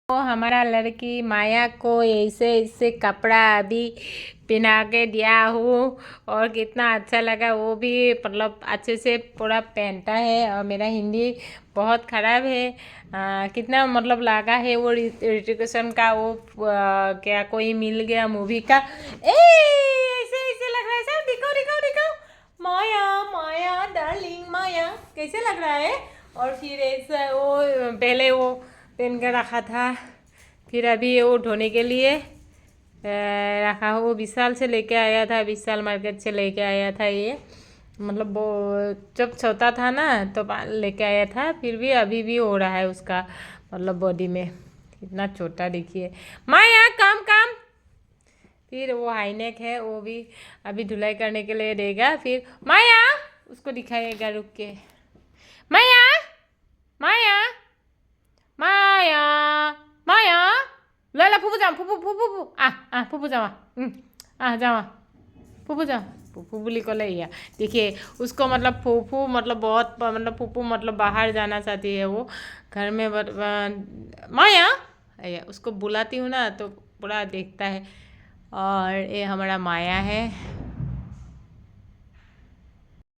तो हमारा लड़की माया को ऐसे ऐसे कपड़ा अभी पहना के दिया हूँ और कितना अच्छा लगा। वो भी मतलब अच्छे से पूरा पहनता है। और मेरा हिंदी बहुत ख़राब है। कितना मतलब लगा है वो ऋतिक रोशन का वो क्या कोई मिल गया मूवी का। ऐसे ऐसे लग रहा है सर। दिखाओ दिखाओ दिखाओ। माया माया डार्लिंग माया कैसे लग रहा है। और फिर ऐसा वो पहले वो पहन के रखा था, फिर अभी वो धोने के लिए रखा हो। वो विशाल से लेके आया था, विशाल मार्केट से लेके आया था ये। मतलब वो जब छोटा था ना तो लेके आया था, फिर भी अभी भी हो रहा है उसका मतलब बॉडी में। इतना छोटा देखिए। माया काम काम। फिर वो हाईनेक है, वो भी अभी धुलाई करने के लिए देगा। फिर माया उसको दिखाएगा रुक के। माया माया माया माया ला फूफू जाओ फूफू फूफू फूफू जाओ जाओ फूफू जाओ फूफू बोली को ले या। देखिए उसको मतलब फूफू मतलब बहुत मतलब फूफू मतलब बाहर जाना चाहती है वो। घर में माया उसको बुलाती हूँ ना तो पूरा देखता है। और ये हमारा माया है।